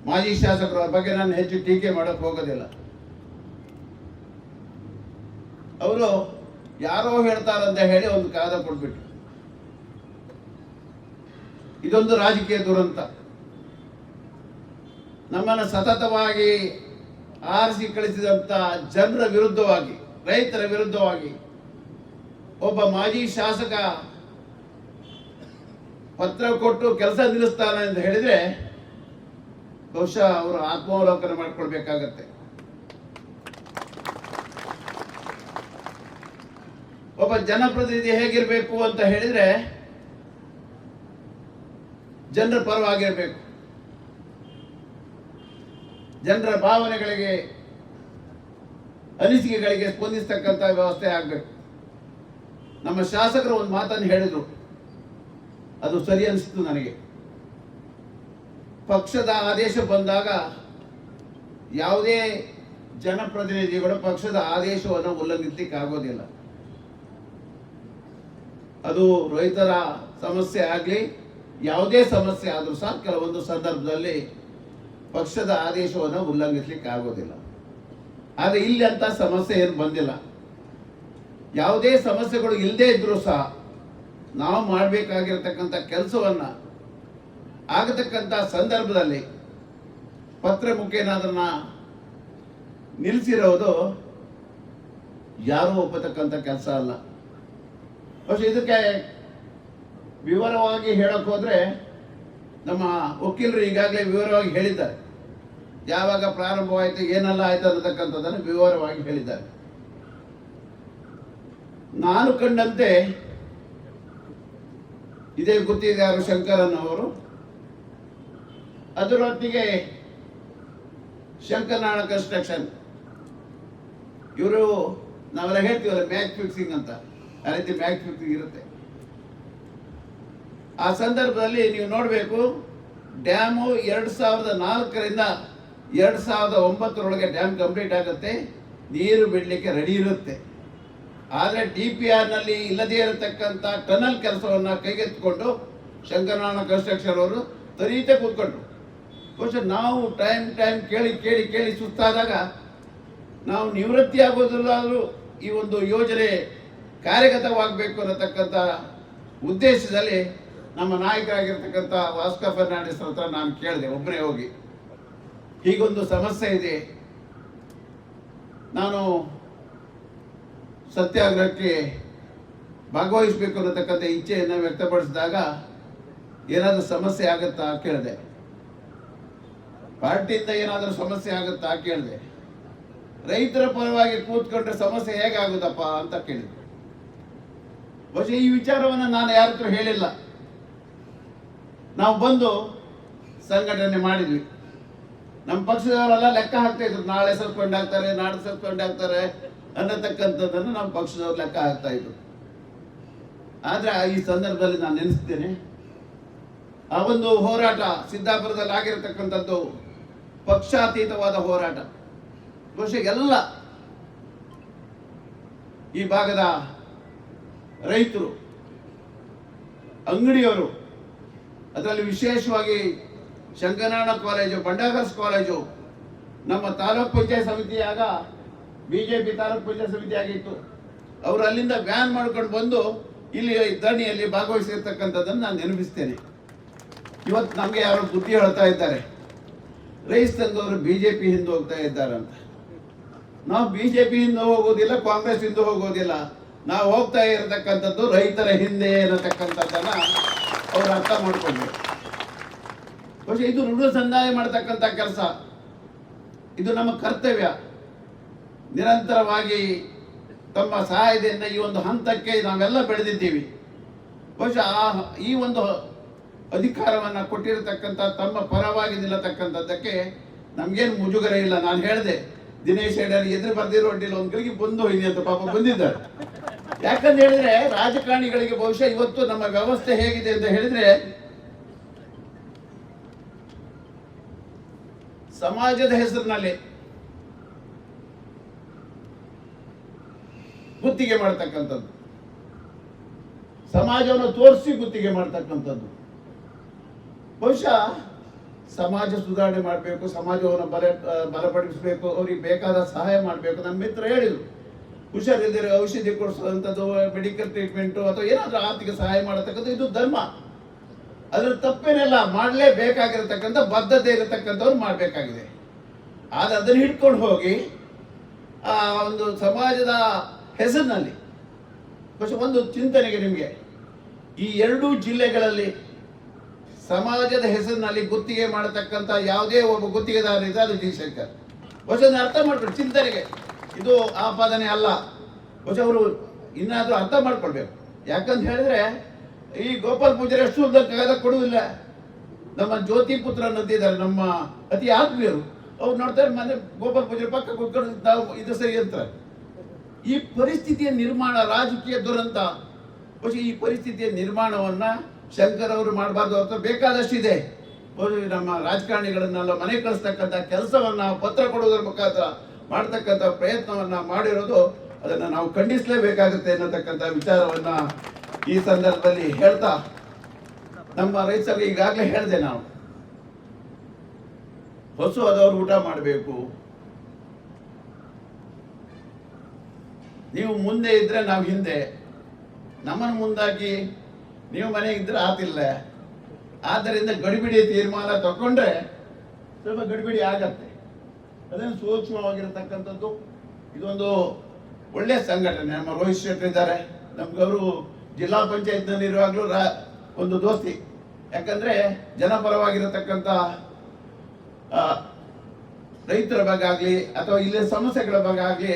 ಮಾಜಿ ಶಾಸಕರ ಬಗ್ಗೆ ನಾನು ಹೆಚ್ಚು ಟೀಕೆ ಮಾಡೋಕೆ ಹೋಗೋದಿಲ್ಲ. ಅವರು ಯಾರೋ ಹೇಳ್ತಾರಂತ ಹೇಳಿ ಒಂದು ಕಾಗದ ಕೊಟ್ಬಿಟ್ಟು, ಇದೊಂದು ರಾಜಕೀಯ ದುರಂತ. ನಮ್ಮನ್ನು ಸತತವಾಗಿ ಆರಿಸಿ ಕಳಿಸಿದಂತ ಜನರ ವಿರುದ್ಧವಾಗಿ, ರೈತರ ವಿರುದ್ಧವಾಗಿ ಒಬ್ಬ ಮಾಜಿ ಶಾಸಕ ಪತ್ರ ಕೊಟ್ಟು ಕೆಲಸ ನಿಲ್ಲಿಸ್ತಾನೆ ಅಂತ ಹೇಳಿದ್ರೆ ಬಹುಶಃ ಅವರು ಆತ್ಮಾವಲೋಕನ ಮಾಡ್ಕೊಳ್ಬೇಕಾಗತ್ತೆ. ಒಬ್ಬ ಜನಪ್ರತಿನಿಧಿ ಹೇಗಿರ್ಬೇಕು ಅಂತ ಹೇಳಿದ್ರೆ ಜನರ ಪರವಾಗಿರ್ಬೇಕು, ಜನರ ಭಾವನೆಗಳಿಗೆ, ಅನಿಸಿಕೆಗಳಿಗೆ ಸ್ಪಂದಿಸ್ತಕ್ಕಂಥ ವ್ಯವಸ್ಥೆ ಆಗಬೇಕು. ನಮ್ಮ ಶಾಸಕರು ಒಂದು ಮಾತನ್ನು ಹೇಳಿದ್ರು, ಅದು ಸರಿ ಅನಿಸ್ತು ನನಗೆ. ಪಕ್ಷದ ಆದೇಶ ಬಂದಾಗ ಯಾವುದೇ ಜನಪ್ರತಿನಿಧಿಗಳು ಪಕ್ಷದ ಆದೇಶವನ್ನು ಉಲ್ಲಂಘಿಸಲಿಕ್ಕೆ ಆಗೋದಿಲ್ಲ. ಅದು ರೈತರ ಸಮಸ್ಯೆ ಆಗಲಿ, ಯಾವುದೇ ಸಮಸ್ಯೆ ಆದರೂ ಸಹ ಕೆಲವೊಂದು ಸಂದರ್ಭದಲ್ಲಿ ಪಕ್ಷದ ಆದೇಶವನ್ನು ಉಲ್ಲಂಘಿಸಲಿಕ್ಕೆ ಆಗೋದಿಲ್ಲ. ಆದರೆ ಇಲ್ಲಿ ಅಂತ ಸಮಸ್ಯೆ ಏನು ಬಂದಿಲ್ಲ. ಯಾವುದೇ ಸಮಸ್ಯೆಗಳು ಇಲ್ಲದೆ ಇದ್ರೂ ಸಹ ನಾವು ಮಾಡಬೇಕಾಗಿರತಕ್ಕಂಥ ಕೆಲಸವನ್ನು ಆಗತಕ್ಕಂಥ ಸಂದರ್ಭದಲ್ಲಿ ಪತ್ರ ಮುಖೇನ ಅದನ್ನ ನಿಲ್ಲಿಸಿರೋದು ಯಾರೂ ಒಪ್ಪತಕ್ಕಂಥ ಕೆಲಸ ಅಲ್ಲ. പക്ഷെ ಇದಕ್ಕೆ ವಿವರವಾಗಿ ಹೇಳಕ್ ಹೋದ್ರೆ ನಮ್ಮ ವಕೀಲರು ಈಗಾಗಲೇ ವಿವರವಾಗಿ ಹೇಳಿದ್ದಾರೆ. ಯಾವಾಗ ಪ್ರಾರಂಭವಾಯಿತು, ಏನೆಲ್ಲ ಆಯ್ತು ಅನ್ನತಕ್ಕಂಥದ್ದನ್ನು ವಿವರವಾಗಿ ಹೇಳಿದ್ದಾರೆ. ನಾನು ಕಂಡಂತೆ ಇದೇ ಗುತ್ತಿಗೆದಾರ ಶಂಕರನ್ ಅವರು, ಅದರೊಟ್ಟಿಗೆ ಶಂಕರನಾರಾಯಣ ಕನ್ಸ್ಟ್ರಕ್ಷನ್, ಇವರು ನಾವೆಲ್ಲ ಹೇಳ್ತೀವಲ್ಲ ಮ್ಯಾಚ್ ಫಿಕ್ಸಿಂಗ್ ಅಂತ, ಆ ರೀತಿ ಮ್ಯಾಚ್ ಫಿಕ್ಸಿಂಗ್ ಇರುತ್ತೆ. ಆ ಸಂದರ್ಭದಲ್ಲಿ ನೀವು ನೋಡಬೇಕು, ಡ್ಯಾಮು 2004ರಿಂದ 2009 ಡ್ಯಾಮ್ ಕಂಪ್ಲೀಟ್ ಆಗುತ್ತೆ, ನೀರು ಬಿಡಲಿಕ್ಕೆ ರೆಡಿ ಇರುತ್ತೆ. ಆದರೆ DPR ನಲ್ಲಿ ಇಲ್ಲದೇ ಇರತಕ್ಕಂಥ ಟನಲ್ ಕೆಲಸವನ್ನು ಕೈಗೆತ್ತಿಕೊಂಡು ಶಂಕರನಾರಾಯಣ ಕನ್ಸ್ಟ್ರಕ್ಷನ್ ಅವರು ತರೀತೆ ಕೂತ್ಕೊಂಡ್ರು. ಬಹುಶಃ ನಾವು ಟೈಮ್ ಕೇಳಿ ಸುಸ್ತಾದಾಗ ನಾವು ನಿವೃತ್ತಿ ಆಗೋದಿಲ್ಲಾದರೂ ಈ ಒಂದು ಯೋಜನೆ ಕಾರ್ಯಗತವಾಗಬೇಕು ಅನ್ನತಕ್ಕಂಥ ಉದ್ದೇಶದಲ್ಲಿ ನಮ್ಮ ನಾಯಕರಾಗಿರ್ತಕ್ಕಂಥ ವಾಸ್ಕೋ ಫರ್ನಾಂಡಿಸ್ ಹತ್ರ ನಾನು ಕೇಳಿದೆ, ಒಬ್ಬನೇ ಹೋಗಿ, ಹೀಗೊಂದು ಸಮಸ್ಯೆ ಇದೆ, ನಾನು ಸತ್ಯಾಗ್ರಹಕ್ಕೆ ಭಾಗವಹಿಸಬೇಕು ಅನ್ನತಕ್ಕಂಥ ಇಚ್ಛೆಯನ್ನು ವ್ಯಕ್ತಪಡಿಸಿದಾಗ ಏನಾದರೂ ಸಮಸ್ಯೆ ಆಗುತ್ತಾ ಕೇಳಿದೆ, ಪಾರ್ಟಿಯಿಂದ ಏನಾದರೂ ಸಮಸ್ಯೆ ಆಗುತ್ತಾ ಕೇಳಿದೆ, ರೈತರ ಪರವಾಗಿ ಕೂತ್ಕೊಂಡ್ರೆ ಸಮಸ್ಯೆ ಹೇಗಾಗುತ್ತಪ್ಪ ಅಂತ ಕೇಳಿದೆ. ಬಹುಶಃ ಈ ವಿಚಾರವನ್ನು ನಾನು ಯಾರ ಹತ್ರ ಹೇಳಿಲ್ಲ. ನಾವು ಬಂದು ಸಂಘಟನೆ ಮಾಡಿದ್ವಿ. ನಮ್ಮ ಪಕ್ಷದವರೆಲ್ಲ ಲೆಕ್ಕ ಹಾಕ್ತಾ ಇದ್ರು, ನಾಳೆ ಸಸ್ಪೆಂಡ್ ಆಗ್ತಾರೆ, ನಾಳೆ ಸಸ್ಪೆಂಡ್ ಆಗ್ತಾರೆ ಅನ್ನತಕ್ಕಂಥದ್ದನ್ನು ನಮ್ಮ ಪಕ್ಷದವ್ರು ಲೆಕ್ಕ ಹಾಕ್ತಾ ಇದ್ರು. ಆದರೆ ಈ ಸಂದರ್ಭದಲ್ಲಿ ನಾನು ನೆನೆಸ್ತೇನೆ, ಆ ಒಂದು ಹೋರಾಟ ಸಿದ್ದಾಪುರದಲ್ಲಿ ಆಗಿರತಕ್ಕಂಥದ್ದು ಪಕ್ಷಾತೀತವಾದ ಹೋರಾಟ. ಬಹುಶಃ ಎಲ್ಲ ಈ ಭಾಗದ ರೈತರು, ಅಂಗಡಿಯವರು, ಅದರಲ್ಲಿ ವಿಶೇಷವಾಗಿ ಶಂಕರನಾರಾಯಣ ಕಾಲೇಜು, ಬಂಡಾಗರ್ಸ್ ಕಾಲೇಜು, ನಮ್ಮ ತಾಲೂಕ್ ಪಂಚಾಯತ್ ಸಮಿತಿಯಾಗ ಬಿಜೆಪಿ ತಾಲೂಕ್ ಪಂಚಾಯತ್ ಸಮಿತಿ ಆಗಿತ್ತು, ಅವರು ಅಲ್ಲಿಂದ ವ್ಯಾನ್ ಮಾಡ್ಕೊಂಡು ಬಂದು ಇಲ್ಲಿ ಧರಣಿಯಲ್ಲಿ ಭಾಗವಹಿಸಿರ್ತಕ್ಕಂಥದ್ದನ್ನು ನಾನು ನೆನಪಿಸ್ತೇನೆ. ಇವತ್ತು ನಮಗೆ ಯಾರು ಬುದ್ಧಿ ಹೇಳ್ತಾ ಇದ್ದಾರೆ, ರೈತ ಸಂಘವರು ಬಿಜೆಪಿ ಹಿಂದೆ ಹೋಗ್ತಾ ಇದ್ದಾರೆ ಅಂತ. ನಾವು ಬಿಜೆಪಿ ಹಿಂದೆ ಹೋಗೋದಿಲ್ಲ, ಕಾಂಗ್ರೆಸ್ ಹಿಂದೆ ಹೋಗೋದಿಲ್ಲ, ನಾವು ಹೋಗ್ತಾ ಇರತಕ್ಕಂಥದ್ದು ರೈತರ ಹಿಂದೆ ಅನ್ನತಕ್ಕಂಥದ್ದನ್ನ ಅವರು ಅರ್ಥ ಮಾಡಿಕೊಂಡ್ರು. പക്ഷെ ಇದು ಋಣ ಸಂದಾಯ ಮಾಡತಕ್ಕಂಥ ಕೆಲಸ, ಇದು ನಮ್ಮ ಕರ್ತವ್ಯ. ನಿರಂತರವಾಗಿ ತಮ್ಮ ಸಹಾಯದಿಂದ ಈ ಒಂದು ಹಂತಕ್ಕೆ ನಾವೆಲ್ಲ ಬೆಳೆದಿದ್ದೀವಿ. ಬಹುಶಃ ಈ ಒಂದು ಅಧಿಕಾರವನ್ನು ಕೊಟ್ಟಿರತಕ್ಕಂಥ ತಮ್ಮ ಪರವಾಗಿ ನಿಲ್ಲತಕ್ಕಂಥದ್ದಕ್ಕೆ ನಮಗೇನು ಮುಜುಗರ ಇಲ್ಲ. ನಾನು ಹೇಳಿದೆ, ದಿನೇಶ್ ಹೆಡರ್ ಎದುರು ಬರ್ದಿರೋ ಅಡ್ಡಿಲ್ಲ, ಒಂದು ಕಡೆಗೆ ಬಂದು ಹೋಗಿ ಅಂತ ಪಾಪ ಬಂದಿದ್ದಾರೆ. ಯಾಕಂತ ಹೇಳಿದ್ರೆ ರಾಜಕಾರಣಿಗಳಿಗೆ ಬಹುಶಃ ಇವತ್ತು ನಮ್ಮ ವ್ಯವಸ್ಥೆ ಹೇಗಿದೆ ಅಂತ ಹೇಳಿದ್ರೆ, ಸಮಾಜದ ಹೆಸರಿನಲ್ಲಿ ಗುತ್ತಿಗೆ ಮಾಡ್ತಕ್ಕಂಥದ್ದು, ಸಮಾಜವನ್ನು ತೋರಿಸಿ ಗುತ್ತಿಗೆ ಮಾಡ್ತಕ್ಕಂಥದ್ದು. ಬಹುಶಃ ಸಮಾಜ ಸುಧಾರಣೆ ಮಾಡಬೇಕು, ಸಮಾಜವನ್ನು ಬಲಪಡಿಸಬೇಕು, ಅವ್ರಿಗೆ ಬೇಕಾದ ಸಹಾಯ ಮಾಡಬೇಕು. ನನ್ನ ಮಿತ್ರ ಹೇಳಿದರು, ಹುಷಾರಿದ್ದರೆ ಔಷಧಿ ಕೊಡಿಸುವಂಥದ್ದು, ಮೆಡಿಕಲ್ ಟ್ರೀಟ್ಮೆಂಟು ಅಥವಾ ಏನಾದರೂ ಆರ್ಥಿಕ ಸಹಾಯ ಮಾಡತಕ್ಕಂಥ ಇದು ಧರ್ಮ. ಅದ್ರ ತಪ್ಪೇನೆಲ್ಲ ಮಾಡಲೇಬೇಕಾಗಿರತಕ್ಕಂಥ ಬದ್ಧತೆ ಇರತಕ್ಕಂಥವ್ರು ಮಾಡಬೇಕಾಗಿದೆ. ಆದರೆ ಅದನ್ನು ಹಿಡ್ಕೊಂಡು ಹೋಗಿ ಆ ಒಂದು ಸಮಾಜದ ಹೆಸರಿನಲ್ಲಿ ಒಂದು ಚಿಂತನೆಗೆ ನಿಮಗೆ ಈ ಎರಡೂ ಜಿಲ್ಲೆಗಳಲ್ಲಿ ಸಮಾಜದ ಹೆಸರಿನಲ್ಲಿ ಗುತ್ತಿಗೆ ಮಾಡತಕ್ಕಂಥ ಯಾವುದೇ ಒಬ್ಬ ಗುತ್ತಿಗೆದಾರ ಇದೆ, ಅದು ಜಯಶಂಕರ್. ಬಹುಶಃ ಅರ್ಥ ಮಾಡ್ಕೊಂಡು ಚಿಂತನೆಗೆ ಇದು ಆಪಾದನೆ ಅಲ್ಲ. ಬಹುಶಃ ಅವರು ಇನ್ನಾದರೂ ಅರ್ಥ ಮಾಡ್ಕೊಳ್ಬೇಕು. ಯಾಕಂತ ಹೇಳಿದ್ರೆ ಈ ಗೋಪಾಲ್ ಪೂಜಾರಿ ಅಷ್ಟು ಕಾಗದ ಕೊಡುವುದಿಲ್ಲ. ನಮ್ಮ ಜ್ಯೋತಿ ಪುತ್ರ ಅಂತಿದ್ದಾರೆ, ನಮ್ಮ ಅತಿ ಆತ್ಮೀಯರು, ಅವ್ರು ನೋಡ್ತಾರೆ ಮನೆ ಗೋಪಾಲ್ ಪೂಜಾರಿ ಪಕ್ಕ ಕೂತ್ಕೊಂಡು ನಾವು ಇದು ಸರಿ ಅಂತಾರೆ. ಈ ಪರಿಸ್ಥಿತಿಯ ನಿರ್ಮಾಣ ರಾಜಕೀಯ ದುರಂತ. ಬಹುಶಃ ಈ ಪರಿಸ್ಥಿತಿಯ ನಿರ್ಮಾಣವನ್ನ ಶಂಕರ್ ಅವರು ಮಾಡಬಾರ್ದು ಅಂತ ಬೇಕಾದಷ್ಟಿದೆ. ನಮ್ಮ ರಾಜಕಾರಣಿಗಳನ್ನೆಲ್ಲ ಮನೆ ಕಳಿಸ್ತಕ್ಕಂಥ ಕೆಲಸವನ್ನ ಪತ್ರ ಕೊಡುವುದರ ಮುಖಾಂತರ ಮಾಡ್ತಕ್ಕಂಥ ಪ್ರಯತ್ನವನ್ನ ಮಾಡಿರೋದು, ಅದನ್ನ ನಾವು ಖಂಡಿಸಲೇಬೇಕಾಗುತ್ತೆ ಅನ್ನತಕ್ಕಂಥ ವಿಚಾರವನ್ನ ಈ ಸಂದರ್ಭದಲ್ಲಿ ಹೇಳ್ತಾ, ನಮ್ಮ ರೈತರಿಗೆ ಈಗಾಗಲೇ ಹೇಳಿದೆ, ನಾವು ಹೊಸದವರು ಊಟ ಮಾಡಬೇಕು, ನೀವು ಮುಂದೆ ಇದ್ರೆ ನಾವು ಹಿಂದೆ, ನಮ್ಮನ್ನು ಮುಂದಾಗಿ ನೀವು ಮನೆಗೆ ಇದ್ರೆ ಆತಿಲ್ಲ. ಆದ್ದರಿಂದ ಗಡಿಬಿಡಿ ತೀರ್ಮಾನ ತಗೊಂಡ್ರೆ ಸ್ವಲ್ಪ ಗಡಿಬಿಡಿ ಆಗತ್ತೆ. ಅದನ್ನು ಸೂಕ್ಷ್ಮವಾಗಿರತಕ್ಕಂಥದ್ದು ಇದೊಂದು ಒಳ್ಳೆಯ ಸಂಘಟನೆ. ನಮ್ಮ ರೋಹಿತ್ ಶೆಟ್ಟಿ ಇದ್ದಾರೆ, ನಮ್ಗೆ ಅವರು ಜಿಲ್ಲಾ ಪಂಚಾಯತ್ನಲ್ಲಿ ಇರುವಾಗಲೂ ಒಂದು ದೋಸ್ತಿ. ಯಾಕಂದ್ರೆ ಜನಪರವಾಗಿರತಕ್ಕಂಥ ರೈತರ ಬಗ್ಗೆ ಆಗಲಿ ಅಥವಾ ಇಲ್ಲಿನ ಸಮಸ್ಯೆಗಳ ಬಗ್ಗೆ ಆಗಲಿ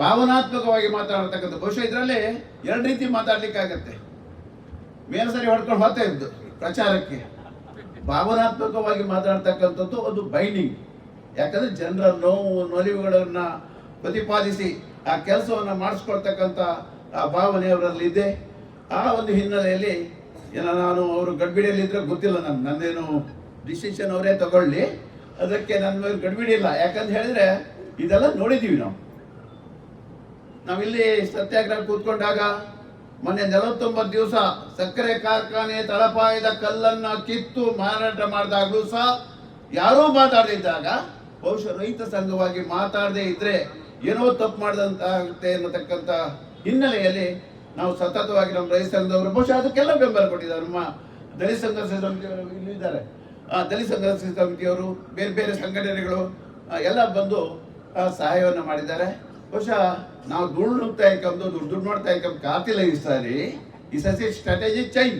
ಭಾವನಾತ್ಮಕವಾಗಿ ಮಾತಾಡತಕ್ಕಂಥ. ಬಹುಶಃ ಇದರಲ್ಲಿ ಎರಡು ರೀತಿ ಮಾತಾಡ್ಲಿಕ್ಕಾಗತ್ತೆ. ಮೇಲ್ಸರಿ ಹೊಡ್ಕೊಂಡು ಹೋಗ್ತಾ ಇದ್ದು ಪ್ರಚಾರಕ್ಕೆ ಭಾವನಾತ್ಮಕವಾಗಿ ಮಾತಾಡ್ತಕ್ಕಂಥದ್ದು ಒಂದು ಬೈಂಡಿಂಗ್. ಯಾಕಂದ್ರೆ ಜನರ ನೋವು ನಲಿವುಗಳನ್ನ ಪ್ರತಿಪಾದಿಸಿ ಆ ಕೆಲಸವನ್ನ ಮಾಡಿಸ್ಕೊಳ್ತಕ್ಕಂಥ ಆ ಭಾವನೆ ಅವರಲ್ಲಿ ಇದೆ. ಆ ಒಂದು ಹಿನ್ನೆಲೆಯಲ್ಲಿ ನಾನು ಅವರು ಗಡ್ಬಿಡಿಯಲ್ಲಿ ಇದ್ರೆ ಗೊತ್ತಿಲ್ಲ, ನಂದೇನು ಡಿಸಿಷನ್ ಅವರೇ ತಗೊಳ್ಳಿ, ಅದಕ್ಕೆ ನನ್ನ ಗಡ್ಬಿಡಿ ಇಲ್ಲ. ಯಾಕಂತ ಹೇಳಿದ್ರೆ ಇದೆಲ್ಲ ನೋಡಿದೀವಿ ನಾವಿಲ್ಲಿ ಸತ್ಯಾಗ್ರಹ ಕೂತ್ಕೊಂಡಾಗ ಮೊನ್ನೆ 49 ದಿವಸ ಸಕ್ಕರೆ ಕಾರ್ಖಾನೆ ತಳಪಾಯದ ಕಲ್ಲನ್ನ ಕಿತ್ತು ಮಾರಾಟ ಮಾಡಿದಾಗಲೂ ಸಹ ಯಾರೂ ಮಾತಾಡದಿದ್ದಾಗ ಬಹುಶಃ ರೈತ ಸಂಘವಾಗಿ ಮಾತಾಡದೇ ಇದ್ರೆ ಏನೋ ತಪ್ಪು ಮಾಡಿದಂತಾಗುತ್ತೆ ಅನ್ನತಕ್ಕಂಥ ಹಿನ್ನೆಲೆಯಲ್ಲಿ ನಾವು ಸತತವಾಗಿ ನಮ್ಮ ರೈತ ಸಂಘದವರು ಬಹುಶಃ ಅದಕ್ಕೆಲ್ಲ ಬೆಂಬಲ ಕೊಟ್ಟಿದ್ದಾರೆ. ನಮ್ಮ ದಲಿತ ಸಂಘರ್ಷ ಸಮಿತಿಯವರು ಇಲ್ಲಿದ್ದಾರೆ, ದಲಿತ ಸಂಘರ್ಷ ಸಮಿತಿಯವರು, ಬೇರೆ ಬೇರೆ ಸಂಘಟನೆಗಳು ಎಲ್ಲ ಬಂದು ಸಹಾಯವನ್ನು ಮಾಡಿದ್ದಾರೆ. ಬಹುಶಃ ನಾವು ದುಡ್ಡು ದುಡ್ಡು ಮಾಡ್ತಾ ಇಕ್ಕಂದು ಕಾತಿಲ್ಲ ಈ ಸಾರಿ. ಈ ಸಸಿ ಸ್ಟ್ರಾಟಜಿ ಚೇಂಜ್.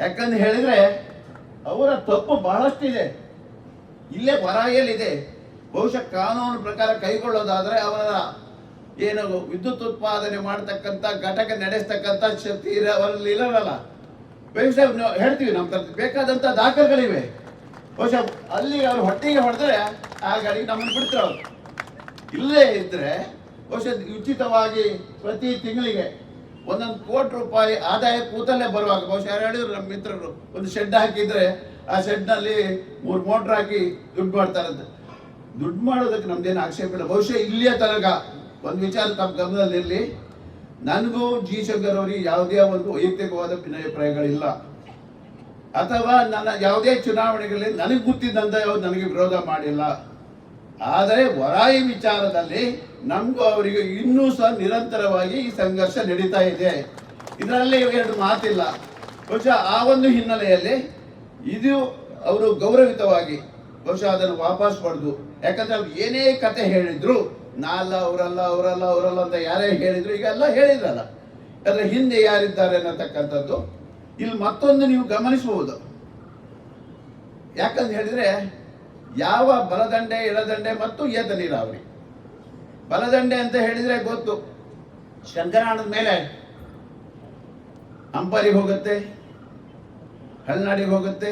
ಯಾಕಂತ ಹೇಳಿದ್ರೆ ಅವರ ತಪ್ಪು ಬಹಳಷ್ಟಿದೆ, ಇಲ್ಲೇ ಹೊರಗೆಲ್ಲಿದೆ. ಬಹುಶಃ ಕಾನೂನು ಪ್ರಕಾರ ಕೈಗೊಳ್ಳೋದಾದ್ರೆ ಅವರ ಏನು ವಿದ್ಯುತ್ ಉತ್ಪಾದನೆ ಮಾಡತಕ್ಕಂಥ ಘಟಕ ನಡೆಸ್ತಕ್ಕಂಥ ಶಕ್ತಿ ಅವರಲ್ಲಿ ಇರಲ್ಲ. ಬಹುಶಃ ಹೇಳ್ತೀವಿ ನಮ್ಮ ಬೇಕಾದಂತ ದಾಖಲೆಗಳಿವೆ. ಬಹುಶಃ ಅಲ್ಲಿ ಅವ್ರು ಹೊಟ್ಟೆಗೆ ಹೊಡೆದ್ರೆ ಆ ಗಾಡಿಗೆ ನಮ್ಮನ್ನು ಬಿಡ್ತಾರೆ. ಅವರು ಇಲ್ಲೇ ಇದ್ರೆ ಬಹುಶಃ ಉಚಿತವಾಗಿ ಪ್ರತಿ ತಿಂಗಳಿಗೆ 1 ಕೋಟಿ ರೂಪಾಯಿ ಆದಾಯ ಕೂತಲ್ಲೇ ಬರುವಾಗ ಬಹುಶಃ ಯಾರು ಹೇಳಿದ್ರು ನಮ್ಮ ಮಿತ್ರರು, ಒಂದು ಶೆಡ್ ಹಾಕಿದ್ರೆ ಆ ಶೆಡ್ನಲ್ಲಿ 3 ಮೋಟ್ರ್ ಹಾಕಿ ದುಡ್ಡು ಮಾಡ್ತಾರಂತೆ. ದುಡ್ಡು ಮಾಡೋದಕ್ಕೆ ನಮ್ದೇನು ಆಕ್ಷೇಪ ಇಲ್ಲ. ಬಹುಶಃ ಇಲ್ಲಿಯ ತನಕ ಒಂದು ವಿಚಾರ ತಮ್ಮ ಗಮನದಲ್ಲಿರಲಿ, ನನಗೂ ಜಿ ಶಂಕರ್ ಅವರಿಗೆ ಯಾವುದೇ ಒಂದು ವೈಯಕ್ತಿಕವಾದ ಭಿನ್ನಾಭಿಪ್ರಾಯಗಳಿಲ್ಲ, ಅಥವಾ ನನ್ನ ಯಾವುದೇ ಚುನಾವಣೆಗಳಲ್ಲಿ ನನಗೆ ಗೊತ್ತಿದ್ದಂತ ಯಾವ್ದು ನನಗೆ ವಿರೋಧ ಮಾಡಿಲ್ಲ. ಆದರೆ ವರಾಯಿ ವಿಚಾರದಲ್ಲಿ ನಮಗೂ ಅವರಿಗೆ ಇನ್ನೂ ಸಹ ನಿರಂತರವಾಗಿ ಈ ಸಂಘರ್ಷ ನಡೀತಾ ಇದೆ. ಇದರಲ್ಲಿ ಎರಡು ಮಾತಿಲ್ಲ. ಬಹುಶಃ ಆ ಒಂದು ಹಿನ್ನೆಲೆಯಲ್ಲಿ ಇದು ಅವರು ಗೌರವಿತವಾಗಿ ಬಹುಶಃ ಅದನ್ನು ವಾಪಸ್ ಪಡೆದು, ಯಾಕಂದ್ರೆ ಅವ್ರು ಏನೇ ಕತೆ ಹೇಳಿದ್ರು ನಾಲ್ಲ ಅವರಲ್ಲ ಅಂತ ಯಾರೇ ಹೇಳಿದ್ರು ಈಗ ಎಲ್ಲ ಹೇಳಿದ್ರಲ್ಲ, ಅದರ ಹಿಂದೆ ಯಾರಿದ್ದಾರೆ ಅನ್ನತಕ್ಕಂಥದ್ದು ಇಲ್ಲಿ ಮತ್ತೊಂದು ನೀವು ಗಮನಿಸಬಹುದು. ಯಾಕಂತ ಹೇಳಿದ್ರೆ ಯಾವ ಬಲದಂಡೆ ಎಡದಂಡೆ ಮತ್ತು ಏತ ನೀರಾವರಿ. ಬಲದಂಡೆ ಅಂತ ಹೇಳಿದ್ರೆ ಗೊತ್ತು, ಶಂಕರಾಣದ ಮೇಲೆ ಅಂಪಾರಿಗೆ ಹೋಗುತ್ತೆ, ಹಳ್ನಾಡಿಗೆ ಹೋಗುತ್ತೆ,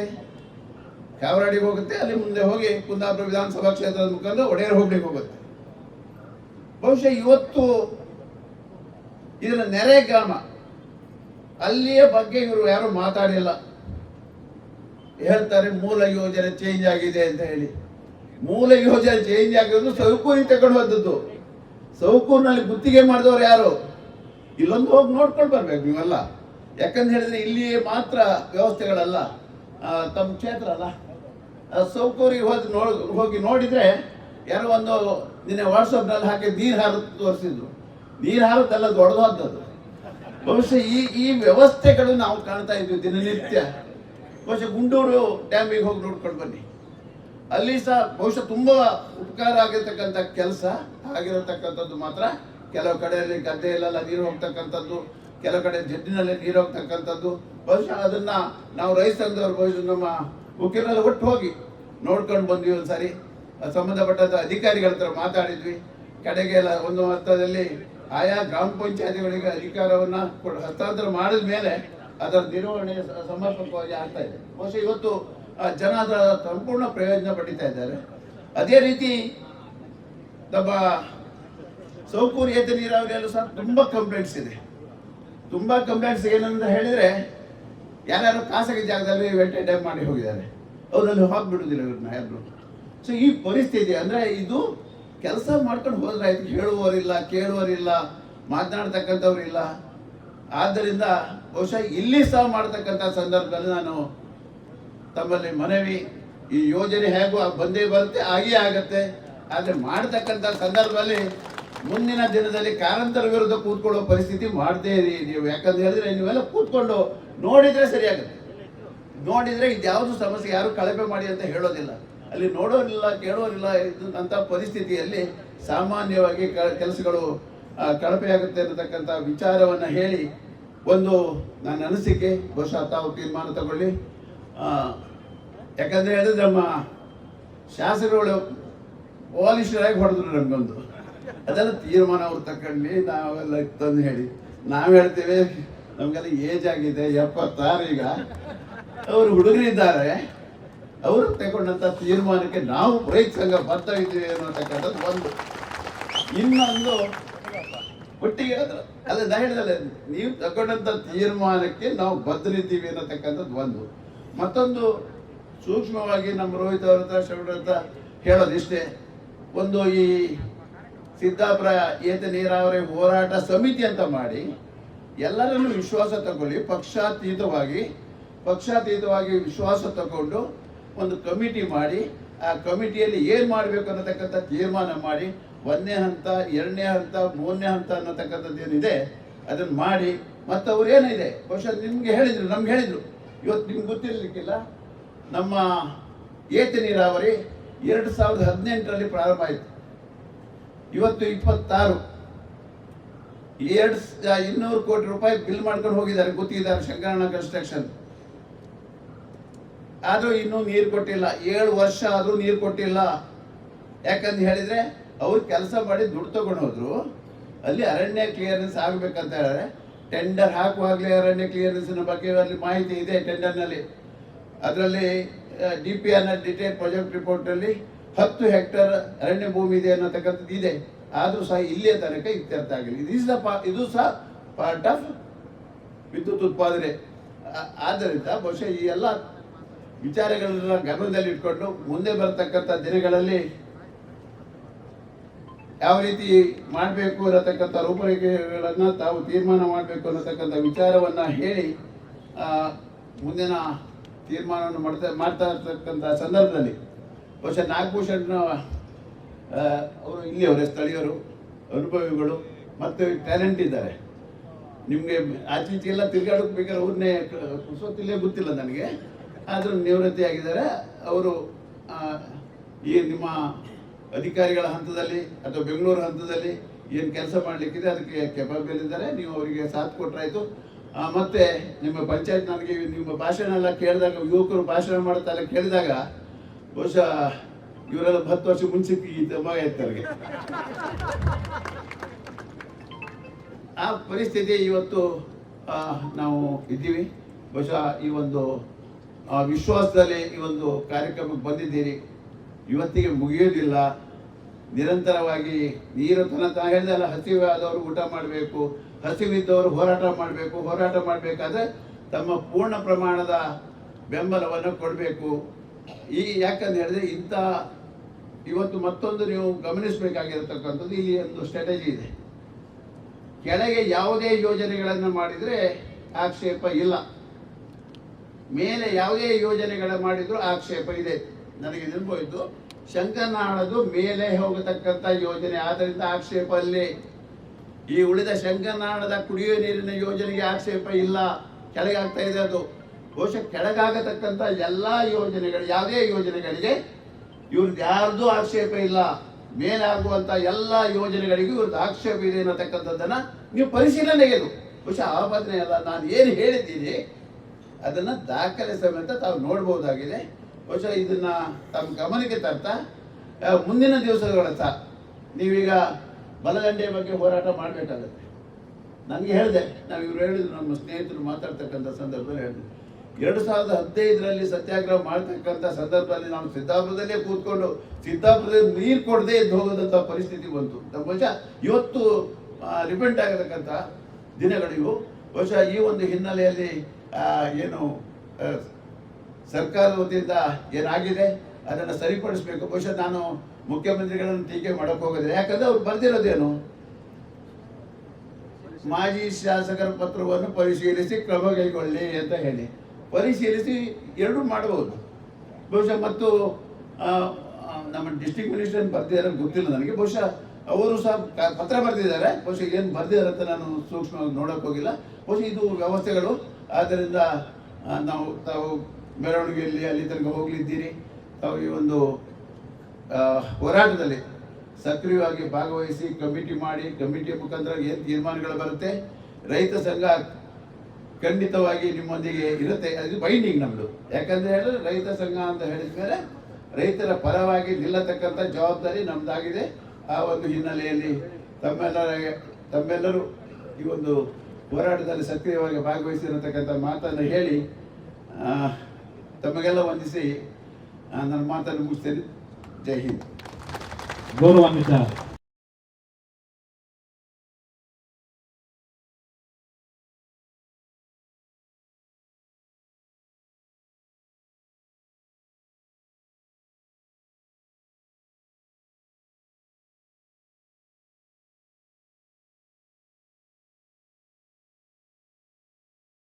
ಕಾವರಾಡಿಗೆ ಹೋಗುತ್ತೆ, ಅಲ್ಲಿ ಮುಂದೆ ಹೋಗಿ ಕುಂದಾಪುರ ವಿಧಾನಸಭಾ ಕ್ಷೇತ್ರದ ಮುಖಾಂತರ ಒಡೆಯರ್ ಹೋಗ್ಲಿಕ್ಕೆ ಹೋಗುತ್ತೆ. ಬಹುಶಃ ಇವತ್ತು ಇದರ ನೆರೆ ಗ್ರಾಮ ಅಲ್ಲಿಯ ಬಗ್ಗೆ ಇವರು ಯಾರು ಮಾತಾಡಿಲ್ಲ. ಹೇಳ್ತಾರೆ ಮೂಲ ಯೋಜನೆ ಚೇಂಜ್ ಆಗಿದೆ ಅಂತ ಹೇಳಿ. ಮೂಲ ಯೋಜನೆ ಚೇಂಜ್ ಆಗಿರೋದು ಸೌಕೂರಿಗೆ ತಗೊಂಡು ಹೋದದ್ದು. ಸೌಕೂರಿನಲ್ಲಿ ಗುತ್ತಿಗೆ ಮಾಡಿದವರು ಯಾರು? ಇಲ್ಲೊಂದು ಹೋಗಿ ನೋಡ್ಕೊಂಡು ಬರ್ಬೇಕು ನೀವೆಲ್ಲ. ಯಾಕಂತ ಹೇಳಿದ್ರೆ ಇಲ್ಲಿ ಮಾತ್ರ ವ್ಯವಸ್ಥೆಗಳಲ್ಲ, ತಮ್ಮ ಕ್ಷೇತ್ರ ಅಲ್ಲ, ಸೌಕೂರಿಗೆ ಹೋಗಿ ನೋಡಿದರೆ ಯಾರೋ ಒಂದು ನಿನ್ನೆ ವಾಟ್ಸಪ್ನಲ್ಲಿ ಹಾಕಿ ನೀರು ಹಾರುತ್ತ ತೋರಿಸಿದ್ರು. ನೀರು ಹಾರುತ್ತಲ್ಲ, ದೊಡ್ಡದಾದದ್ದು. ಬಹುಶಃ ಈ ವ್ಯವಸ್ಥೆಗಳು ನಾವು ಕಾಣ್ತಾ ಇದ್ವಿ ದಿನನಿತ್ಯ. ಬಹುಶಃ ಗುಂಡೂರು ಡ್ಯಾಮಿಗೆ ಹೋಗಿ ನೋಡ್ಕೊಂಡು ಬನ್ನಿ, ಅಲ್ಲಿ ಸಹ ಬಹುಶಃ ತುಂಬ ಉಪಕಾರ ಆಗಿರ್ತಕ್ಕಂಥ ಕೆಲಸ ಆಗಿರತಕ್ಕಂಥದ್ದು ಮಾತ್ರ. ಕೆಲವು ಕಡೆಯಲ್ಲಿ ಗದ್ದೆಯಲ್ಲೆಲ್ಲ ನೀರು ಹೋಗ್ತಕ್ಕಂಥದ್ದು, ಕೆಲವು ಕಡೆ ಜಡ್ಡಿನಲ್ಲಿ ನೀರು ಹೋಗ್ತಕ್ಕಂಥದ್ದು. ಬಹುಶಃ ಅದನ್ನ ನಾವು ರೈತ ಸಂಘದವ್ರು ಬಹುಶಃ ನಮ್ಮ ಮುಖ್ಯರಲ್ಲಿ ಒಟ್ಟು ಹೋಗಿ ನೋಡ್ಕೊಂಡು ಬಂದ್ವಿ. ಒಂದ್ಸಾರಿ ಸಂಬಂಧಪಟ್ಟಂಥ ಅಧಿಕಾರಿಗಳ ಹತ್ರ ಮಾತಾಡಿದ್ವಿ. ಕಡೆಗೆಲ್ಲ ಒಂದು ಅರ್ಥದಲ್ಲಿ ಆಯಾ ಗ್ರಾಮ ಪಂಚಾಯತಿಗಳಿಗೆ ಅಧಿಕಾರವನ್ನ ಹಸ್ತಾಂತರ ಮಾಡಿದ ಮೇಲೆ ಅದರ ನಿರ್ವಹಣೆ ಸಮರ್ಪಕವಾಗಿ ಆಗ್ತಾ ಇದೆ. ಬಹುಶಃ ಇವತ್ತು ಜನ ಅದರ ಸಂಪೂರ್ಣ ಪ್ರಯೋಜನ ಪಡಿತಾ ಇದ್ದಾರೆ. ಅದೇ ರೀತಿ ನಮ್ಮ ಸೌಕೂರು ಏತ ನೀರಾವರಿಯಲ್ಲೂ ಸಹ ತುಂಬ ಕಂಪ್ಲೇಂಟ್ಸ್ ಇದೆ. ತುಂಬ ಕಂಪ್ಲೇಂಟ್ಸ್ ಏನಂತ ಹೇಳಿದರೆ, ಯಾರ್ಯಾರು ಖಾಸಗಿ ಜಾಗದಲ್ಲಿ ವೆಂಟೆ ಡ್ಯಾಮ್ ಮಾಡಿ ಹೋಗಿದ್ದಾರೆ, ಅವರಲ್ಲಿ ಹಾಕ್ಬಿಡುದಿಲ್ಲ ಇವ್ರನ್ನ ಯಾರು. ಸೊ ಈ ಪರಿಸ್ಥಿತಿ ಅಂದರೆ ಇದು ಕೆಲಸ ಮಾಡ್ಕೊಂಡು ಹೋದ್ರೆ ಆಯ್ತು, ಹೇಳುವವರಿಲ್ಲ, ಕೇಳುವವರಿಲ್ಲ, ಮಾತನಾಡ್ತಕ್ಕಂಥವ್ರಿಲ್ಲ. ಆದ್ದರಿಂದ ಬಹುಶಃ ಇಲ್ಲಿ ಸಹ ಮಾಡ್ತಕ್ಕಂಥ ಸಂದರ್ಭದಲ್ಲಿ ನಾನು ತಮ್ಮಲ್ಲಿ ಮನವಿ, ಈ ಯೋಜನೆ ಹೇಗೂ ಬಂದೇ ಬರುತ್ತೆ, ಆಗೇ ಆಗತ್ತೆ. ಆದರೆ ಮಾಡ್ತಕ್ಕಂಥ ಸಂದರ್ಭದಲ್ಲಿ ಮುಂದಿನ ದಿನದಲ್ಲಿ ಕಾರಂತರ ವಿರುದ್ಧ ಕೂತ್ಕೊಳ್ಳೋ ಪರಿಸ್ಥಿತಿ ಮಾಡದೇ ಇರಿ ನೀವು. ಯಾಕಂತ ಹೇಳಿದ್ರೆ ನೀವೆಲ್ಲ ಕೂತ್ಕೊಂಡು ನೋಡಿದ್ರೆ ಸರಿಯಾಗುತ್ತೆ. ನೋಡಿದ್ರೆ ಇದ್ಯಾವುದು ಸಮಸ್ಯೆ ಯಾರು ಕಳಪೆ ಮಾಡಿ ಅಂತ ಹೇಳೋದಿಲ್ಲ. ಅಲ್ಲಿ ನೋಡೋರಿಲ್ಲ, ಕೇಳೋರಿಲ್ಲ ಅಂತ ಪರಿಸ್ಥಿತಿಯಲ್ಲಿ ಸಾಮಾನ್ಯವಾಗಿ ಕೆಲಸಗಳು ಕಳಪೆ ಆಗುತ್ತೆ ಅನ್ನತಕ್ಕಂಥ ವಿಚಾರವನ್ನು ಹೇಳಿ ಒಂದು ನನ್ನ ಅನಿಸಿಕೆ. ಬಹುಶಃ ತಾವು ತೀರ್ಮಾನ ತಗೊಳ್ಳಿ. ಯಾಕಂದರೆ ಹೇಳಿದ್ರೆ ನಮ್ಮ ಶಾಸಕರುಗಳು ಪಾಲಿಶರಾಗಿ ಹೊಡೆದ್ರು ನಮಗೊಂದು, ಅದೆಲ್ಲ ತೀರ್ಮಾನ ಅವ್ರು ತಗೊಂಡು ನಾವೆಲ್ಲ ತಂದು ಹೇಳಿ ನಾವು ಹೇಳ್ತೇವೆ. ನಮಗೆಲ್ಲ ಏಜ್ ಆಗಿದೆ, 76 ಈಗ. ಅವರು ಹುಡುಗರಿದ್ದಾರೆ, ಅವರು ತಗೊಂಡಂಥ ತೀರ್ಮಾನಕ್ಕೆ ನಾವು ರೈತ ಸಂಘ ಬದ್ಧ ಇದ್ದೀವಿ ಅನ್ನೋತಕ್ಕಂಥದ್ದು ಒಂದು. ಇನ್ನೊಂದು ಒಟ್ಟಿಗೆ ಹೇಳಿದ್ರು, ಅಲ್ಲ ನಾ ಹೇಳಿದಲ್ಲ, ನೀವು ತಗೊಂಡಂಥ ತೀರ್ಮಾನಕ್ಕೆ ನಾವು ಬದ್ಧರಿದ್ದೀವಿ ಅನ್ನತಕ್ಕಂಥದ್ದು ಒಂದು. ಮತ್ತೊಂದು ಸೂಕ್ಷ್ಮವಾಗಿ ನಮ್ಮ ರೋಹಿತ್ ಅವ್ರ ಹತ್ರ, ಶ್ರವಣ ಹತ್ರ ಹೇಳೋದಿಷ್ಟೇ. ಒಂದು ಈ ಸಿದ್ದಾಪುರ ಏತ ನೀರಾವರಿ ಹೋರಾಟ ಸಮಿತಿ ಅಂತ ಮಾಡಿ ಎಲ್ಲರನ್ನೂ ವಿಶ್ವಾಸ ತಗೊಳ್ಳಿ, ಪಕ್ಷಾತೀತವಾಗಿ ವಿಶ್ವಾಸ ತಗೊಂಡು ಒಂದು ಕಮಿಟಿ ಮಾಡಿ, ಆ ಕಮಿಟಿಯಲ್ಲಿ ಏನು ಮಾಡಬೇಕು ಅನ್ನತಕ್ಕಂಥ ತೀರ್ಮಾನ ಮಾಡಿ, 1ನೇ ಹಂತ, 2ನೇ ಹಂತ, 3ನೇ ಹಂತ ಅನ್ನತಕ್ಕಂಥದ್ದು ಏನಿದೆ ಅದನ್ನು ಮಾಡಿ. ಮತ್ತು ಅವ್ರು ಏನಿದೆ ಬಹುಶಃ ನಿಮಗೆ ಹೇಳಿದರು, ನಮ್ಗೆ ಹೇಳಿದರು, ಇವತ್ತು ನಿಮ್ಗೆ ಗೊತ್ತಿರಲಿಕ್ಕಿಲ್ಲ, ನಮ್ಮ ಏತ ನೀರಾವರಿ 2018ರಲ್ಲಿ ಪ್ರಾರಂಭ ಆಯಿತು. ಇವತ್ತು 26, 200 ಕೋಟಿ ರೂಪಾಯಿ ಬಿಲ್ ಮಾಡ್ಕೊಂಡು ಹೋಗಿದ್ದಾರೆ, ಗೊತ್ತಿದ್ದಾರೆ ಶಂಕರಣ್ಣ ಕನ್ಸ್ಟ್ರಕ್ಷನ್. ಆದರೂ ಇನ್ನೂ ನೀರು ಕೊಟ್ಟಿಲ್ಲ. 7 ವರ್ಷ ಆದರೂ ನೀರು ಕೊಟ್ಟಿಲ್ಲ. ಯಾಕಂತ ಹೇಳಿದರೆ ಅವ್ರು ಕೆಲಸ ಮಾಡಿ ದುಡ್ಡು ತಗೊಂಡು ಹೋದ್ರು. ಅಲ್ಲಿ ಅರಣ್ಯ ಕ್ಲಿಯರೆನ್ಸ್ ಆಗಬೇಕಂತ ಹೇಳಿದ್ರೆ ಟೆಂಡರ್ ಹಾಕುವಾಗಲೇ ಅರಣ್ಯ ಕ್ಲಿಯರೆನ್ಸ್ನ ಬಗ್ಗೆ ಅಲ್ಲಿ ಮಾಹಿತಿ ಇದೆ ಟೆಂಡರ್ನಲ್ಲಿ. ಅದರಲ್ಲಿ DPR ಡಿಟೇಲ್ ಪ್ರಾಜೆಕ್ಟ್ ರಿಪೋರ್ಟಲ್ಲಿ 10 ಹೆಕ್ಟೇರ್ ಅರಣ್ಯ ಭೂಮಿ ಇದೆ ಅನ್ನತಕ್ಕಂಥದ್ದು ಇದೆ. ಆದರೂ ಸಹ ಇಲ್ಲಿಯ ತನಕ ಇತ್ಯರ್ಥ ಆಗಿಲ್ಲ. ಇದು ಸಹ ಪಾರ್ಟ್ ಆಫ್ ವಿದ್ಯುತ್ ಉತ್ಪಾದನೆ. ಆದ್ದರಿಂದ ಬಹುಶಃ ಈ ಎಲ್ಲ ವಿಚಾರಗಳನ್ನ ಗಮನದಲ್ಲಿ ಇಟ್ಕೊಂಡು ಮುಂದೆ ಬರತಕ್ಕಂಥ ದಿನಗಳಲ್ಲಿ ಯಾವ ರೀತಿ ಮಾಡಬೇಕು ಅನ್ನತಕ್ಕಂಥ ರೂಪರೇಖೆಗಳನ್ನು ತಾವು ತೀರ್ಮಾನ ಮಾಡಬೇಕು ಅನ್ನತಕ್ಕಂಥ ವಿಚಾರವನ್ನು ಹೇಳಿ ಮುಂದಿನ ತೀರ್ಮಾನವನ್ನು ಮಾಡ್ತಾ ಇರ್ತಕ್ಕಂಥ ಸಂದರ್ಭದಲ್ಲಿ ಬಹುಶಃ ನಾಗಭೂಷಣ್ ಅವರು ಇಲ್ಲಿಯವರೇ, ಸ್ಥಳೀಯರು, ಅನುಭವಿಗಳು ಮತ್ತು ಟ್ಯಾಲೆಂಟ್ ಇದ್ದಾರೆ. ನಿಮಗೆ ಆಚೀಚೆ ಎಲ್ಲ ತಿರುಗಾಡೋಕೆ ಬೇಕಾದ್ರೆ ಅವ್ರನ್ನೇ ಸುತ್ತಿಲ್ಲೇ ಗೊತ್ತಿಲ್ಲ ನನಗೆ, ಆದರೂ ನಿವೃತ್ತಿ ಆಗಿದ್ದಾರೆ ಅವರು. ಈ ನಿಮ್ಮ ಅಧಿಕಾರಿಗಳ ಹಂತದಲ್ಲಿ ಅಥವಾ ಬೆಂಗಳೂರು ಹಂತದಲ್ಲಿ ಏನು ಕೆಲಸ ಮಾಡಲಿಕ್ಕಿದೆ ಅದಕ್ಕೆ ಕೆಪಾಬಿಲ್ ಇದ್ದಾರೆ. ನೀವು ಅವರಿಗೆ ಸಾಥ್ ಕೊಟ್ಟರಾಯಿತು. ಮತ್ತು ನಿಮ್ಮ ಪಂಚಾಯತ್, ನನಗೆ ನಿಮ್ಮ ಭಾಷಣ ಎಲ್ಲ ಕೇಳಿದಾಗ, ಯುವಕರು ಭಾಷಣ ಮಾಡ್ತಾ ಕೇಳಿದಾಗ ಬಹುಶಃ ಇವರೆಲ್ಲ 10 ವರ್ಷ ಮುಂಚೆ ಮಗ ಇರ್ತಾರೆ. ಆ ಪರಿಸ್ಥಿತಿ ಇವತ್ತು ನಾವು ಇದ್ದೀವಿ. ಬಹುಶಃ ಈ ಒಂದು ವಿಶ್ವಾಸದಲ್ಲಿ ಈ ಒಂದು ಕಾರ್ಯಕ್ರಮಕ್ಕೆ ಬಂದಿದ್ದೀರಿ. ಇವತ್ತಿಗೆ ಮುಗಿಯೋದಿಲ್ಲ. ನಿರಂತರವಾಗಿ ನೀರು ತನಕ ಹೇಳಿದಲ್ಲ, ಹಸಿವಾದವರು ಊಟ ಮಾಡಬೇಕು, ಹಸಿವಿದ್ದವರು ಹೋರಾಟ ಮಾಡಬೇಕು. ಹೋರಾಟ ಮಾಡಬೇಕಾದ್ರೆ ತಮ್ಮ ಪೂರ್ಣ ಪ್ರಮಾಣದ ಬೆಂಬಲವನ್ನು ಕೊಡಬೇಕು. ಯಾಕಂತ ಹೇಳಿದ್ರೆ ಇಂಥ ಇವತ್ತು ಮತ್ತೊಂದು ನೀವು ಗಮನಿಸಬೇಕಾಗಿರತಕ್ಕಂಥದ್ದು, ಇಲ್ಲಿ ಒಂದು ಸ್ಟ್ರಾಟಜಿ ಇದೆ. ಕೆಳಗೆ ಯಾವುದೇ ಯೋಜನೆಗಳನ್ನು ಮಾಡಿದರೆ ಆಕ್ಷೇಪ ಇಲ್ಲ, ಮೇಲೆ ಯಾವುದೇ ಯೋಜನೆಗಳನ್ನು ಮಾಡಿದರೂ ಆಕ್ಷೇಪ ಇದೆ. ನನಗೆ ನೆನಪೋಯ್ತು, ಶಂಕರನಾಳದು ಮೇಲೆ ಹೋಗತಕ್ಕಂಥ ಯೋಜನೆ, ಆದ್ದರಿಂದ ಆಕ್ಷೇಪ ಅಲ್ಲಿ. ಈ ಉಳಿದ ಶಂಕರನಾಳದ ಕುಡಿಯುವ ನೀರಿನ ಯೋಜನೆಗೆ ಆಕ್ಷೇಪ ಇಲ್ಲ, ಕೆಳಗೆ ಆಗ್ತಾ ಇದೆ ಅದು. ಬಹುಶಃ ಕೆಳಗಾಗತಕ್ಕಂಥ ಎಲ್ಲ ಯೋಜನೆಗಳು, ಯಾವುದೇ ಯೋಜನೆಗಳಿಗೆ ಇವ್ರದ್ದು ಯಾರ್ದು ಆಕ್ಷೇಪ ಇಲ್ಲ. ಮೇಲಾಗುವಂಥ ಎಲ್ಲ ಯೋಜನೆಗಳಿಗೂ ಇವ್ರದ್ದು ಆಕ್ಷೇಪ ಇದೆ ಅನ್ನತಕ್ಕಂಥದ್ದನ್ನು ನೀವು ಪರಿಶೀಲನೆಗೆ ಬಹುಶಃ ಆಪಾದನೆ ಅಲ್ಲ, ನಾನು ಏನು ಹೇಳಿದ್ದೀನಿ ಅದನ್ನು ದಾಖಲೆ ಸಮೇತ ತಾವು ನೋಡ್ಬೋದಾಗಿದೆ. ಬಹುಶಃ ಇದನ್ನ ತಮ್ಮ ಗಮನಕ್ಕೆ ತರ್ತಾ ಮುಂದಿನ ದಿವಸಗಳತ್ತ ನೀವೀಗ ಬಲಗಂಡೆ ಬಗ್ಗೆ ಹೋರಾಟ ಮಾಡಬೇಕಾಗತ್ತೆ. ನನಗೆ ಹೇಳಿದೆ, ನಾವು ಇವ್ರು ಹೇಳಿದ್ರು, ನಮ್ಮ ಸ್ನೇಹಿತರು ಮಾತಾಡ್ತಕ್ಕಂಥ ಸಂದರ್ಭದಲ್ಲಿ ಹೇಳಿದ್ರು, 2015ರಲ್ಲಿ ಸತ್ಯಾಗ್ರಹ ಮಾಡ್ತಕ್ಕಂಥ ಸಂದರ್ಭದಲ್ಲಿ ನಾವು ಸಿದ್ದಾಪುರದಲ್ಲೇ ಕೂತ್ಕೊಂಡು ಸಿದ್ದಾಪುರದಲ್ಲಿ ನೀರು ಕೊಡದೆ ಎದ್ದು ಹೋಗೋದಂಥ ಪರಿಸ್ಥಿತಿ ಬಂತು. ಬಹುಶಃ ಇವತ್ತು ರಿಪೆಂಟ್ ಆಗತಕ್ಕಂಥ ದಿನಗಳಿವು. ಬಹುಶಃ ಈ ಒಂದು ಹಿನ್ನೆಲೆಯಲ್ಲಿ ಏನು ಸರ್ಕಾರದ ವತಿಯಿಂದ ಏನಾಗಿದೆ ಅದನ್ನು ಸರಿಪಡಿಸಬೇಕು. ಬಹುಶಃ ನಾನು ಮುಖ್ಯಮಂತ್ರಿಗಳನ್ನು ಟೀಕೆ ಮಾಡೋಕೆ ಹೋಗೋದಿಲ್ಲ, ಯಾಕಂದ್ರೆ ಅವ್ರು ಬರ್ದಿರೋದೇನು, ಮಾಜಿ ಶಾಸಕರ ಪತ್ರವನ್ನು ಪರಿಶೀಲಿಸಿ ಕ್ರಮ ಕೈಗೊಳ್ಳಿ ಅಂತ ಹೇಳಿ ಪರಿಶೀಲಿಸಿ ಎರಡೂ ಮಾಡಬಹುದು. ಬಹುಶಃ ಮತ್ತು ನಮ್ಮ ಡಿಸ್ಟ್ರಿಕ್ಟ್ ಮಿನಿಸ್ಟರ್ ಬರ್ದಿದ್ದಾರೆ ಗೊತ್ತಿಲ್ಲ ನನಗೆ, ಬಹುಶಃ ಅವರು ಸಹ ಪತ್ರ ಬರೆದಿದ್ದಾರೆ. ಬಹುಶಃ ಏನು ಬರ್ದಿದ್ದಾರೆ ಅಂತ ನಾನು ಸೂಕ್ಷ್ಮವಾಗಿ ನೋಡೋಕೆ ಹೋಗಿಲ್ಲ. ಬಹುಶಃ ಇದು ವ್ಯವಸ್ಥೆಗಳು, ಆದ್ದರಿಂದ ತಾವು ಮೆರವಣಿಗೆಯಲ್ಲಿ ಅಲ್ಲಿ ತನಕ ಹೋಗಲಿದ್ದೀರಿ. ತಾವು ಈ ಒಂದು ಹೋರಾಟದಲ್ಲಿ ಸಕ್ರಿಯವಾಗಿ ಭಾಗವಹಿಸಿ ಕಮಿಟಿ ಮಾಡಿ, ಕಮಿಟಿಯ ಮುಖಾಂತರ ಏನು ತೀರ್ಮಾನಗಳು ಬರುತ್ತೆ, ರೈತ ಸಂಘ ಖಂಡಿತವಾಗಿ ನಿಮ್ಮೊಂದಿಗೆ ಇರುತ್ತೆ. ಅದು ಬೈಂಡಿಂಗ್ ನಮ್ಮದು. ಯಾಕಂದರೆ ಹೇಳಿದ್ರೆ ರೈತ ಸಂಘ ಅಂತ ಹೇಳಿದ ಮೇಲೆ ರೈತರ ನಿಲ್ಲತಕ್ಕಂಥ ಜವಾಬ್ದಾರಿ ನಮ್ಮದಾಗಿದೆ. ಆ ಒಂದು ಹಿನ್ನೆಲೆಯಲ್ಲಿ ತಮ್ಮೆಲ್ಲರೂ ಈ ಒಂದು ಹೋರಾಟದಲ್ಲಿ ಸಕ್ರಿಯವಾಗಿ ಭಾಗವಹಿಸಿರತಕ್ಕಂಥ ಮಾತನ್ನು ಹೇಳಿ ತಮಗೆಲ್ಲ ವಂದಿಸಿ ನನ್ನ ಮಾತನ್ನು ಮುಗಿಸ್ತೇನೆ. ಜೈ ಹಿಂದ್. ಗೌರವಾನ್ವಿತ